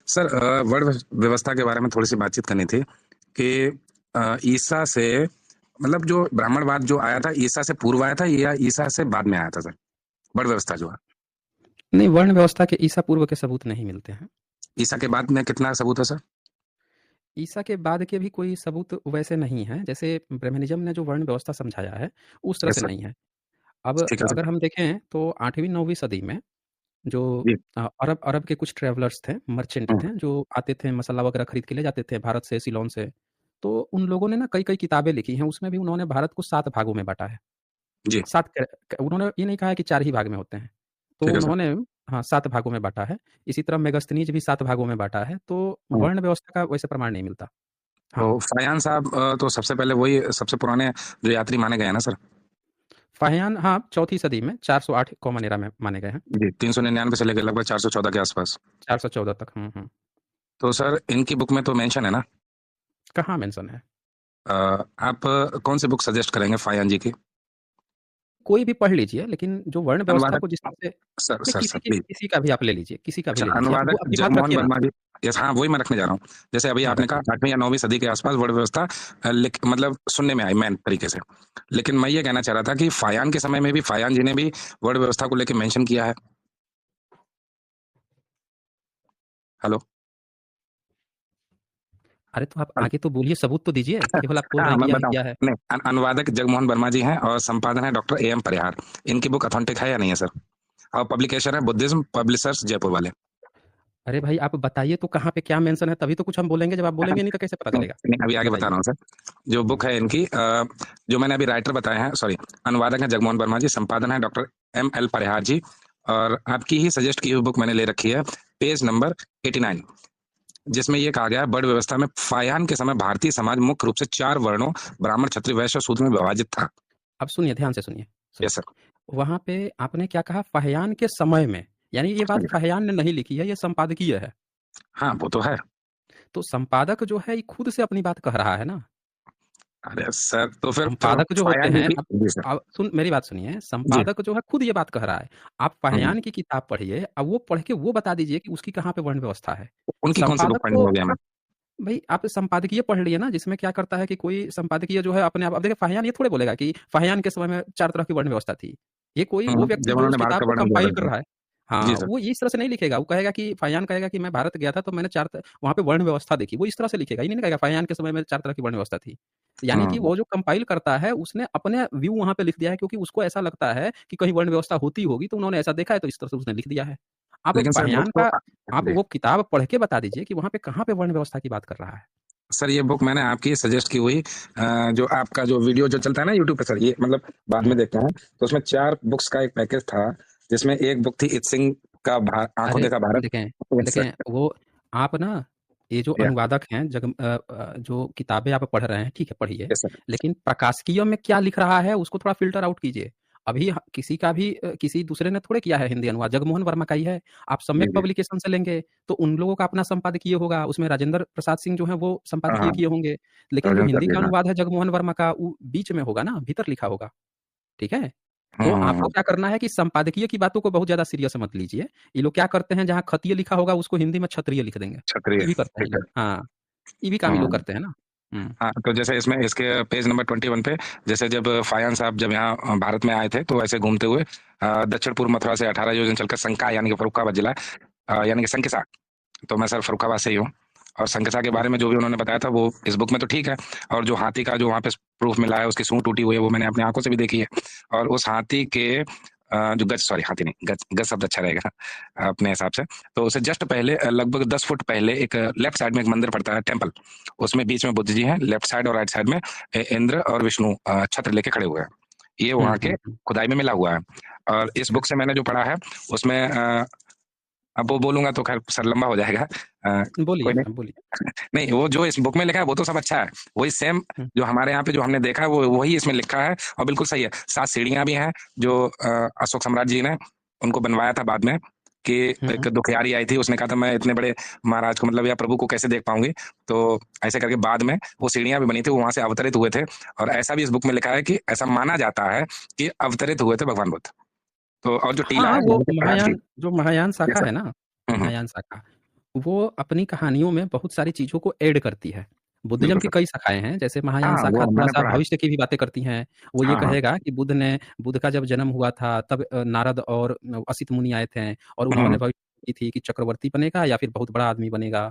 Sir वर्ण व्यवस्था के बारे में थोड़ी सी बातचीत करनी थी कि ईसा से मतलब जो ब्राह्मणवाद जो आया था ईसा से पूर्व आया था या ईसा से बाद में आया था सर? वर्ण व्यवस्था जो है नहीं, वर्ण व्यवस्था के ईसा पूर्व के सबूत नहीं मिलते हैं। ईसा के बाद में कितना सबूत है सर? ईसा के बाद के भी कोई सबूत वैसे नहीं हैं, जैसे ब्रह्मनिज़्म ने जो वर्ण व्यवस्था समझाया है, उस तरह यस से सर। नहीं है। अब ठीक है अगर सर। हम देखें तो 8वीं-9वीं सदी में जो जी। अरब अरब के कुछ ट्रैवलर्स थे, मर्चेंट हम्म, थे, जो आते थे मसाला वगैरह खरीद के ले जाते थे भारत से, सिलोन से। तो उन लोगों ने ना कई-कई किताबें लिखी हैं, उसमें भी उन्होंने भारत को 7 भागों में बाँटा है। जी। 7 उन्होंने ये नहीं कहा है कि 4 ही भाग में होते हैं। तो ठीक है सर। उन्होंने हाँ, 7 भागों में बाँटा है। इसी तरह मेगास्थनीज़ भी 7 भागों में बाँटा है, तो हम्म, वर्ण व्यवस्था का वैसे प्रमाण नहीं मिलता। तो हाँ, फायान साहब तो सबसे पहले वही सबसे पुराने जो यात्री माने गए हैं ना सर? फाहियान हाँ, 4वीं सदी में 408 कॉमन एरा में माने गए हैं। जी, 399 से लेकर लगभग 414 के आसपास। 414 तक। हुँ। तो सर इनकी बुक में तो मेंशन है ना? कहाँ मेंशन है? आप कौन सी बुक सजेस्ट करेंगे फायान जी की? कोई भी पढ़ लीजिए, लेकिन जो वर्ण व्यवस्था अनुवादक। को जिस तरह से सर नहीं सर किसी सर की प्लीज। किसी का भी आप ले लीजिए, किसी का भी अच्छा, ले लीजिए। आप वो अनुवादक अपनी बात जगमोहन रखिए ना। वर्मा जी। यस, हाँ वही मैं रखने जा रहा हूँ। जैसे अभी हाँ, आपने कहा रखिए। 8वीं या 9वीं सदी के आसपास वर्ण व्यवस्था मतलब सुनने में आई मैन तरीके से। लेकिन मैं ये कहना चाह रहा था कि फायान के समय में भी फायान जी ने भी वर्ण व्यवस्था को लेकर मेंशन किया है। हेलो। अरे तो आप हेलो। आगे तो बोलिए, सबूत तो दीजिए। केवल आप बोल रहे हाँ हैं मैं किया है, बताऊं। किया है। नहीं, अनुवादक जगमोहन वर्मा जी हैं और संपादन है डॉक्टर AM परिहार। इनकी बुक अथेंटिक है या नहीं है सर? और पब्लिकेशन है बुद्धिज्म पब्लिशर्स जयपुर वाले। अरे भाई आप बताइए तो कहाँ पे क्या मेंशन है, तभी तो कुछ हम बोलेंगे। जब आप बोलेंगे नहीं तो कैसे पता नहीं, चलेगा? नहीं, अभी आगे बता बताइए। रहा हूँ सर। जो बुक है इनकी जो मैंने अभी राइटर बताए हैं, सॉरी, अनुवादक है जगमोहन वर्मा जी, संपादन है डॉक्टर ML परिहार जी। और आपकी ही सजेस्ट की हुई बुक मैंने ले रखी है, पेज नंबर 89, जिसमें ये कहा गया है वर्ण व्यवस्था में फायान के समय भारतीय समाज मुख्य रूप से 4 वर्णों ब्राह्मण क्षत्रिय वैश्य और शूद्र में विभाजित था। अब सुनिए, ध्यान से सुनिए, यस सुनिए। सर। वहाँ पे आपने क्या कहा, फाहियान के समय में, यानी ये बात फाहियान ने नहीं लिखी है, ये संपादकीय है। हाँ वो तो है। तो संपादक जो है ये खुद से अपनी बात कह रहा है ना। अरे सर तो फिर संपादक जो होते फायान जी हैं, की। जी सर। अब सुन मेरी बात सुनिए, जी। संपादक जो है खुद ये बात कह रहा है। आप हम्म, फाहियान की किताब पढ़िए, अब वो पढ़ के वो बता दीजिए कि उसकी कहाँ पे वर्ण व्यवस्था है। उनकी कौन सी बुक संपादक पढ़नी तो होगी हमें? भई आप संपादकीय पढ़ लिए ना, जिसमें क्या करता है कि कोई संपादकीय जो है अपने आप, अब देखिए फाहियान ये थोड़े बोलेगा कि फाहियान के समय में 4 तरह की वर्ण व्यवस्था थी। ये कोई वो व्यक्ति जब जो उस उन्होंने भारत किताब का को वर्णन कंपाइल दिया कर था। रहा है, जी हाँ, सर। वो इस तरह से नहीं लिखेगा। वो कहेगा कि फाहियान कहेगा कि मैं भारत गया था तो मैंने 4 वहाँ पे वर्ण व्यवस्था देखी। वो इस तरह से लिखेगा, ये नहीं कहेगा फाहियान के समय में 4 तरह की वर्ण व्यवस्था थी। यानी कि हम्म, वो जो कंपाइल करता है उसने अपने व्यू वहाँ पे लिख दिया है, क्योंकि उसको ऐसा लगता है कि कहीं वर्ण व्यवस्था होती होगी, तो उन्होंने ऐसा देखा है तो इस तरह से उसने लिख दिया है। आप लेकिन सर बुक फाहियान तो का आप जी। वो किताब पढ़ के बता दीजिए कि वहाँ पे कहाँ पे वर्ण व्यवस्था की बात कर रहा है। सर ये बुक मैंने आपकी सजेस्ट की हुई जो आपका जो वीडियो जो चलता है ना यूट्यूब पे सर, ये मतलब बाद हुँ। में देखते हैं, तो उसमें 4 बुक्स का एक पैकेज था, जिसमें एक बुक थी इत सिंह का आंखों अरे! देखा भारत। देखें यस देखें, सर। वो आप ना, ये जो या अनुवादक हैं जो किताबें आप पढ़ रहे हैं, ठीक है पढ़िए, यस सर। लेकिन प्रकाशिकीय में क्या लिख रहा है उसको थोड़ा फ़िल्टर आउट कीजिए। अभी किसी का भी किसी दूसरे ने थोड़े किया है हिंदी अनुवाद, जगमोहन वर्मा का ही है। आप जी सम्यक जी। पब्लिकेशन से लेंगे, तो उन लोगों का अपना संपादकीय होगा, उसमें राजेंद्र प्रसाद सिंह जो हैं वो हाँ संपादकीय हाँ। किए होंगे। लेकिन जो राजन हिंदी सर का जी हाँ। अनुवाद है जगमोहन वर्मा का, वो बीच में होगा ना, भीतर लिखा होगा। ठीक है? तो आपको हम्म, क्या करना है कि संपादकीय की बातों को बहुत ज़्यादा सीरियस मत लीजिए। ये लोग क्या करते हैं, जहाँ खतीय लिखा होगा उसको हिंदी में क्षत्रिय लिख देंगे। क्षत्रिय। ये भी करते हैं ये ठीक है। लोग। हाँ, ये भी काम ये लोग हम्म, करते हैं ना। हुँ। हाँ तो जैसे इसमें इसके पेज नंबर 21 पे, जैसे जब फायान साहब जब यहाँ भारत में आए थे तो ऐसे घूमते हुए दक्षिण पूर्व मथुरा से 18 योजन चलकर संका यानी कि फरुखाबाद जिला यानी कि संकिसा। तो मैं सर फरुखाबाद से ही हूँ। और संकिसा के हुँ। बारे में जो भी उन्होंने बताया था वो इस बुक में तो ठीक है। और जो हाथी का जो वहाँ पे प्रूफ मिला है, उसकी सूंड टूटी हुई है, वो मैंने अपनी आंखों से भी देखी है। और उस हाथी के जो गज, सॉरी हाथी नहीं, गज गज शब्द अच्छा रहेगा अपने हिसाब से। तो उसे जस्ट पहले लगभग 10 फुट पहले एक लेफ्ट साइड में एक मंदिर पड़ता है, टेम्पल। उसमें बीच में बुद्ध जी हैं, लेफ्ट साइड और राइट साइड में इंद्र और विष्णु छत्र लेके खड़े हुए हैं। ये हुँ, वहाँ के हुँ, हुँ। खुदाई में मिला हुआ है। और इस बुक से मैंने जो पढ़ा है उसमें अब वो बोलूंगा तो खैर सर लंबा हो जाएगा। कोई बोलिए, नहीं। बोलिए। नहीं, वो जो इस बुक में लिखा है वो तो सब अच्छा है। वही सेम हुँ, जो हमारे यहाँ पे जो हमने देखा है वो वही इसमें लिखा है और बिल्कुल सही है। 7 सीढ़ियां भी हैं जो अशोक सम्राट जी ने उनको बनवाया था बाद में, कि हुँ। एक दुखियारी आई थी, उसने कहा था मैं इतने बड़े महाराज को मतलब या प्रभु को कैसे देख पाऊंगी। तो ऐसे करके बाद में वो सीढ़ियां भी बनी थी, वो वहां से अवतरित हुए थे। और ऐसा भी इस बुक में लिखा है कि ऐसा माना जाता है कि अवतरित हुए थे भगवान बुद्ध। तो और जो टीला हाँ, है वो यानी कि प्रहलाद की। महायान जो महायान शाखा यस है सर। ना, हम्म, महायान शाखा, वो अपनी कहानियों में बहुत सारी चीज़ों को ऐड करती है। बुद्धिज़्म बिल्कुल की सर। कई शाखाएँ हैं, जैसे महायान हाँ, शाखा वो मैंने थोड़ा-सा पढ़ा है। भविष्य की भी बातें करती हैं। वो ये हाँ, हाँ। कहेगा कि बुद्ध का जब जन्म हुआ था तब नारद और असित मुनि आए थे और उन्होंने हुँ, भविष्यवाणी की थी कि चक्रवर्ती बनेगा या फिर बहुत बड़ा आदमी बनेगा।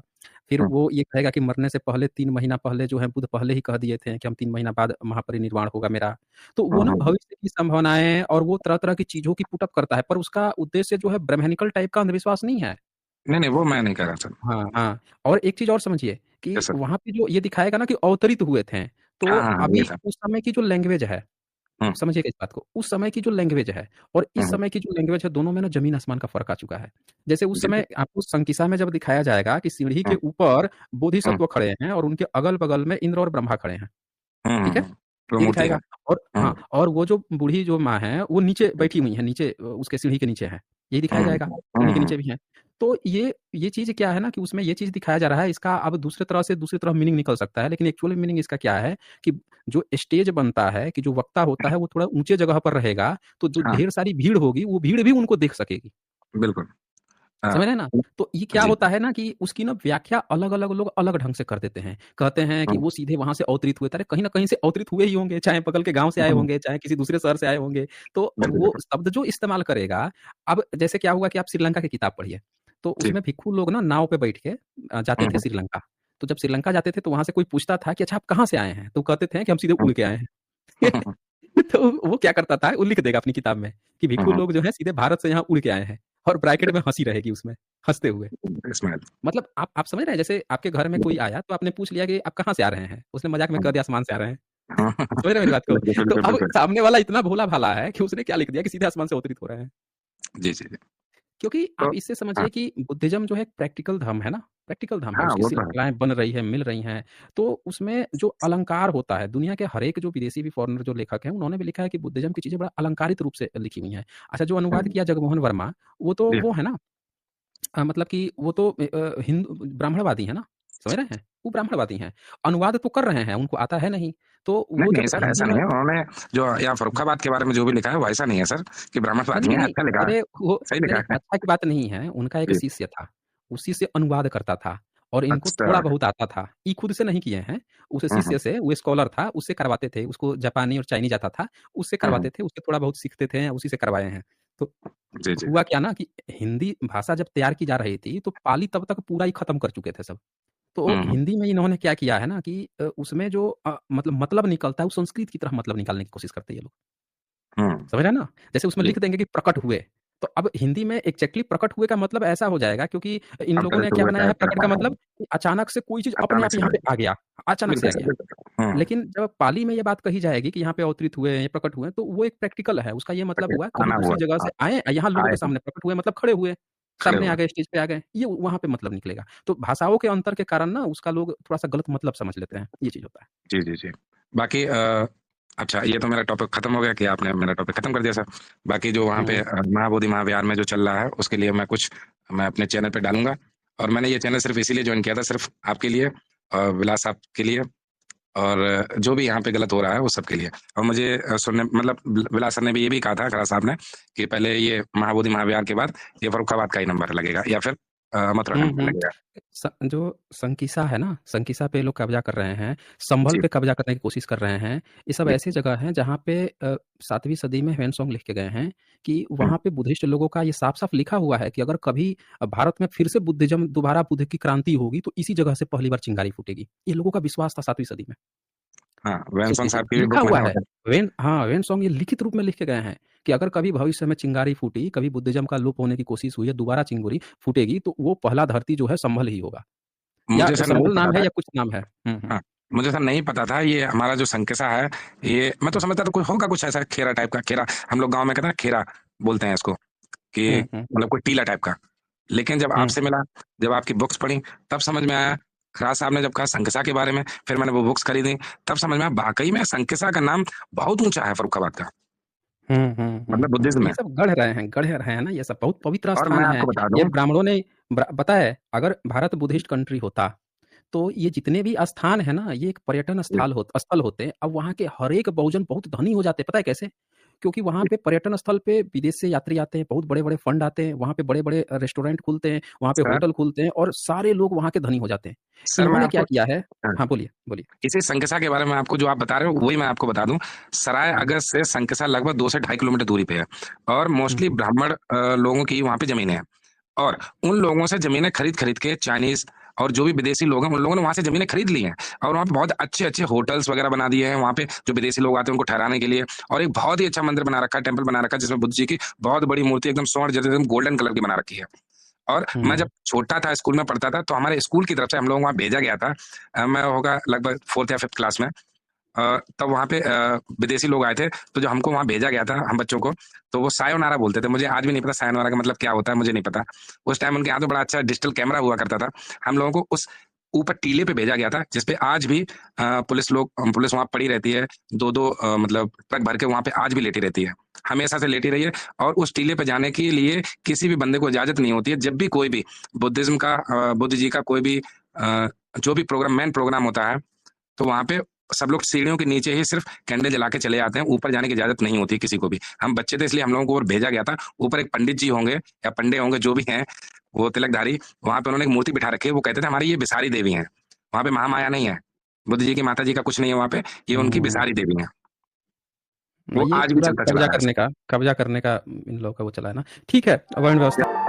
फिर हुँ, वो ये कहेगा कि मरने से पहले 3 महीना पहले जो है बुद्ध पहले ही कह दिए थे कि हम 3 महीना बाद महापरिनिर्वाण होगा मेरा। तो वो हुँ, ना हुँ। भविष्य की संभावनाएँ और वो तरह-तरह की चीज़ों की पुट अप करता है, पर उसका उद्देश्य जो है ब्रह्मानिकल टाइप का अंधविश्वास नहीं है। नहीं, नहीं, वो मैं नहीं कह रहा सर। हाँ, हाँ। और एक चीज़ और समझिए कि यस सर। वहाँ पे जो ये दिखाएगा ना कि अवतरित हुए थे, तो हाँ, हाँ, हाँ, ये अभी था। उस समय की जो लैंग्वेज है, हुँ, समझिएगा इस बात को, उस समय की जो लैंग्वेज है और हुँ, इस हुँ। समय की जो लैंग्वेज है, दोनों में ना ज़मीन-आसमान का फ़र्क आ चुका है। जैसे उस जी, जी। समय आपको संकिसा में जब दिखाया जाएगा कि सीढ़ी के हुँ, ऊपर हुँ, बोधिसत्व खड़े हैं और उनके अगल-बगल में इंद्र और ब्रह्मा खड़े हैं, हुँ, हुँ, ठीक है? हुँ। वो ये मूर्ति है। दिखाएगा और हाँ, हुँ, और वो जो बूढ़ी जो माँ है, वो नीचे हुँ, बैठी हुई हैं, नीचे उसके सीढ़ी के नीचे हैं। यही दिखाया हुँ, जाएगा, हुँ, सीढ़ी के हुँ। नीचे भी हैं। तो ये चीज़ क्या है ना कि उसमें ये चीज़ दिखाया जा रहा है, इसका अब दूसरे तरह से दूसरी तरफ मीनिंग निकल सकता है, लेकिन एक्चुअल मीनिंग इसका क्या है कि जो स्टेज बनता है, कि जो वक्ता होता है, वो थोड़ा ऊँचे जगह पर रहेगा, तो जो हाँ, ढेर सारी भीड़ होगी, वो भीड़ भी उनको देख सकेगी। बिल्कुल। समझ रहे हैं ना? तो ये क्या जी। होता है ना कि उसकी ना व्याख्या अलग-अलग लोग अलग ढंग से कर देते हैं। कहते हैं कि हुँ, वो सीधे वहाँ से अवतरित हुए थे। अरे कहीं न कहीं से अवतरित हुए ही होंगे, चाहे बगल के गाँव से आए हुँ, होंगे, चाहे किसी दूसरे शहर से आए होंगे। तो बिल्कुल, वो बिल्कुल। शब्द जो इस्तेमाल करेगा, अब जैसे क्या हुआ कि आप श्रीलंका की किताब पढ़िए, तो जी। उसमें भिक्षु लोग ना नाव पे बैठ के जाते हुँ, थे हुँ। श्रीलंका। तो जब श्रीलंका जाते थे तो वहाँ से कोई पूछता था कि अच्छा आप कहाँ से आए हैं? तो कहते थे कि हम सीधे हुँ, उड़ के आए हैं। हुँ, हुँ, हुँ, तो वो क्या करता था, वो लिख देगा अपनी किताब में कि हुँ, भिक्षु हुँ। लोग जो हैं सीधे भारत से यहाँ उड़ के आए हैं और ब्रैकेट में हँसी रहेगी उसमें, हँसते हुए। इस्माइल। मतलब आप समझ रहे हैं जैसे आपके घर में कोई आया तो आपने पूछ लिया कि आप कहाँ से आ रहे हैं? उसने मज़ाक में हुँ, कह दिया आसमान से आ रहे हैं। हाँ, समझ रहे हैं मेरी बात को? बिल्कुल, तो बिल्कुल, अब बिल्कुल। सामने वाला इतना भोला-भाला है कि उसने क्या लिख दिया कि सीधे आसमान से अवतरित हो रहे हैं। जी, जी, जी। क्योंकि तो आप इससे हाँ, समझिए कि बुद्धिज़्म जो है एक प्रैक्टिकल धर्म है ना, प्रैक्टिकल धर्म है, हाँ, उसकी वो तो है। श्रृंखलाएँ बन रही हैं, मिल रही हैं। तो उसमें जो अलंकार होता है, दुनिया के हर एक जो विदेशी भी फॉरेनर जो लेखक हैं, उन्होंने भी लिखा है कि बुद्धिज़्म की चीज़ें बड़ा अलंकारित रूप से लिखी हुई हैं। अच्छा जो अनुवाद हुँ, किया जगमोहन वर्मा, वो तो जी। वो है ना मतलब कि वो तो हिंदू ब्राह्मणवादी हैं ना, समझ रहे हैं? वो ब्राह्मणवादी हैं। अनुवाद तो कर रहे हैं, उनको आता है नहीं। तो नहीं, वो नहीं जब सर, हिंदी ऐसा में नहीं है। उन्होंने जो यहाँ फर्रुखाबाद के बारे में जो भी लिखा है, वो ऐसा नहीं है सर कि नहीं, ब्राह्मणवादी नहीं, हैं, नहीं। अच्छा लिखा है। अरे वो सही नहीं, लिखा नहीं, है। अच्छा की बात नहीं है, उनका एक जी, शिष्य था, उसी से अनुवाद करता था और इनको अच्छा। थोड़ा बहुत आता था। ये खुद से नहीं किए हैं, उस हुँ, हुँ, शिष्य से, वो स्कॉलर था, उससे करवाते थे, उसको जापानी और चाइनीज़ आता था, उससे हुँ, हुँ। करवाते थे, उससे थोड़ा बहुत सीखते थे, उसी से करवाए हैं। तो जी, जी। हुआ क्या ना कि हिंदी भाषा जब तैयार की जा रही थी, तो पाली तब तक पूरा ही खत्म कर चुके थे सब। तो हुँ, हुँ, हिंदी में इन्होंने क्या किया है ना कि उसमें जो मतलब निकलता है, वो संस्कृत की तरह मतलब निकालने की कोशिश करते हैं ये लोग। हुँ, समझ रहे हैं ना? जैसे उसमें जी। लिख देंगे कि प्रकट हुए, तो अब हिंदी में एग्ज़ैक्टली प्रकट हुए का मतलब ऐसा हो जाएगा क्योंकि इन लोगों ने अवतरित क्या हुए बनाया है प्रकट का मतलब कि अचानक से कोई चीज़ अपने अचानक आप से यहाँ पे मिले। आ गया, अचानक से बिल्कुल आ सर, गया। बिल्कुल। हुँ, लेकिन जब पाली में ये बात कही जाएगी कि यहाँ पे अवतरित हुए हैं, ये प्रकट हुए हैं, तो वो एक प्रैक्टिकल है। उसका ये मतलब ओके, हुआ कहीं आना दूसरी हुआ। जगह हाँ, से आए, यहाँ लोगों आए के हैं, सामने प्रकट हुए मतलब खड़े हुए, खड़े सामने हुए। आ गए, स्टेज पे आ गए। ये वहाँ पे मतलब निकलेगा। तो भाषाओं के अंतर के कारण ना उसका लोग थोड़ा-सा गलत मतलब समझ लेते हैं। ये चीज़ होता है। जी, जी, जी। बाकी अच्छा ये तो मेरा टॉपिक खत्म हो गया कि आपने मेरा टॉपिक खत्म कर दिया सर। बाकी जो वहाँ पे हुँ, महाबोधि महाविहार में जो चल रहा है, उसके लिए मैं अपने चैनल पे डालूँगा और मैंने ये चैनल सिर्फ़ इसीलिए जॉइन किया था, सिर्फ़ आपके लिए विलास साहब के लिए और जो भी यहाँ पे गलत हो रहा है, वो सबके लिए। और मुझे सुनने मतलब विलास सर ने भी ये भी कहा था, खड़ा साहब ने, कि पहले ये महाबोधि महाविहार के बाद ये फर्रुखाबाद का ही नंबर लगेगा या फिर मथुरा का हुँ, नंबर हुँ। लगेगा। जो संकिसा है ना, संकिसा पे ये लोग कब्ज़ा कर रहे हैं, संभल जी। पे कब्ज़ा करने की कोशिश कर रहे हैं। ये सब जी। ऐसी जगह हैं जहाँ पे 7वीं सदी में ह्वेनसांग लिख के गए हैं कि हुँ। वहाँ पे बुद्धिस्ट लोगों का ये साफ-साफ लिखा हुआ है कि अगर कभी भारत में फिर से बुद्धिज़्म दोबारा बुद्ध की क्रांति होगी तो इसी जगह से पहली बार चिंगारी फूटेगी। ये लोगों का विश्वास था 7वीं सदी में। हाँ, वैनसन सोचिए साहब की भी लिखा बुक हुआ मैंने है। ह्वेनसांग ये लिखित रूप में लिख के गए हैं कि अगर कभी भविष्य में चिंगारी फूटी, कभी बुद्धिज़्म का लोप होने की कोशिश हुई है, दोबारा चिंगुरी फूटेगी तो वो पहला धरती जो है संभल ही होगा। या मुझे सर नहीं संभल पता नाम है था। या कुछ नाम है। हुँ, हुँ। हाँ, मुझे सर नहीं पता था ये हमारा जो संकिसा है, ये मैं तो समझता था कोई होगा कुछ ऐसा खेरा टाइप का, खेरा हम लोग गाँव में कहते हैं ना खेरा बोलते हैं इसको, कि हुँ, हुँ, मतलब कोई टीला टाइप का। लेकिन जब हुँ, आपसे मिला, जब आपकी बुक्स पढ़ी, तब समझ में आया। खराज साहब ने जब कहा संकिसा के बारे में, फिर मैंने वो बुक्स खरीदी, तब समझ में आया वाक़ई में संकिसा का नाम बहुत ऊँचा है फर्रुखाबाद का, हुँ, हुँ, हुँ, मतलब हुँ। बुद्धिज़्म ये में। सब गढ़ रहे हैं ना, ये सब बहुत पवित्र और स्थान मैं है। आपको बता ये दूँ। ब्राह्मणों ने पता है अगर भारत बुद्धिस्ट कंट्री होता, तो ये जितने भी स्थान है ना, ये एक पर्यटन जी, स्थल होते। अब वहाँ के हर एक बहुजन बहुत धनी हो जाते, पता है कैसे? क्योंकि वहाँ पे पर्यटन स्थल पे विदेश से यात्री आते हैं, बहुत बड़े-बड़े फंड आते हैं, वहाँ पे बड़े-बड़े रेस्टोरेंट खुलते हैं, वहाँ पे सर होटल खुलते हैं और सारे लोग वहाँ के धनी हो जाते हैं। सर मैं इन्होंने क्या आपको किया है। हाँ, हाँ, बोलिए, बोलिए। इसी संकिसा के बारे में आपको जो आप बता रहे हो वही मैं आपको बता दूं। सराय हुँ, अगस्त से संकिसा लगभग 2 से 2.5 किलोमीटर दूरी पे है और हुँ, मोस्टली हुँ, ब्राह्मण लोगों की वहां पे जमीनें हैं। और उन लोगों से जमीनें खरीद खरीद के चाइनीज और जो भी विदेशी लोग हैं उन लोगों ने वहां से जमीनें खरीद ली हैं और वहां पे बहुत अच्छे अच्छे होटल्स वगैरह बना दिए हैं वहां पे जो विदेशी लोग आते हैं उनको ठहराने के लिए। और एक बहुत ही अच्छा मंदिर बना रखा है, टेम्पल बना रखा है जिसमें बुद्ध जी की बहुत बड़ी मूर्ति एकदम स्वर्ण जैसे एकदम गोल्डन कलर की बना रखी है। और मैं जब हुँ, छोटा था स्कूल में पढ़ता था तो हमारे स्कूल की तरफ से हम लोगों को वहाँ भेजा गया था। मैं होगा लगभग 4th या 5th क्लास में। तब वहाँ पे विदेशी लोग आए थे तो जो हमको वहाँ भेजा गया था हम बच्चों को, तो वो सायोनारा बोलते थे। मुझे आज भी नहीं पता सायोनारा का मतलब क्या होता है, मुझे नहीं पता। उस टाइम उनके यहाँ तो बड़ा अच्छा डिजिटल कैमरा हुआ करता था। हम लोगों को उस ऊपर टीले पे भेजा गया था जिसपे आज भी पुलिस वहां पड़ी रहती है। दो दो मतलब ट्रक भर के वहां पे आज भी लेटी रहती है, हमेशा से लेटी रही है। और उस टीले पे जाने के लिए किसी भी बंदे को इजाजत नहीं होती है। जब भी कोई भी बुद्धिज्म का बुद्ध जी का कोई भी जो भी प्रोग्राम मेन प्रोग्राम होता है तो वहां पे सब लोग सीढ़ियों के नीचे ही सिर्फ कैंडल जला के चले जाते हैं, ऊपर जाने की इजाजत नहीं होती किसी को भी। हम बच्चे थे इसलिए हम लोगों को और भेजा गया था। ऊपर एक पंडित जी होंगे या पंडे होंगे जो भी हैं, वो तिलकधारी, वहां पे उन्होंने एक मूर्ति बिठा रखी है। वो कहते थे हमारी ये बिसारी देवी है, वहां पे महामाया नहीं है, बुद्ध जी की माता जी का कुछ नहीं है वहां पे, ये उनकी हुँ। बिसारी देवी है। वो ये आज भी पूरा चलता चला कब्ज़ा आ रहा करने का इन लोगों का वो चला है ना। ठीक है, वर्ण है। व्यवस्था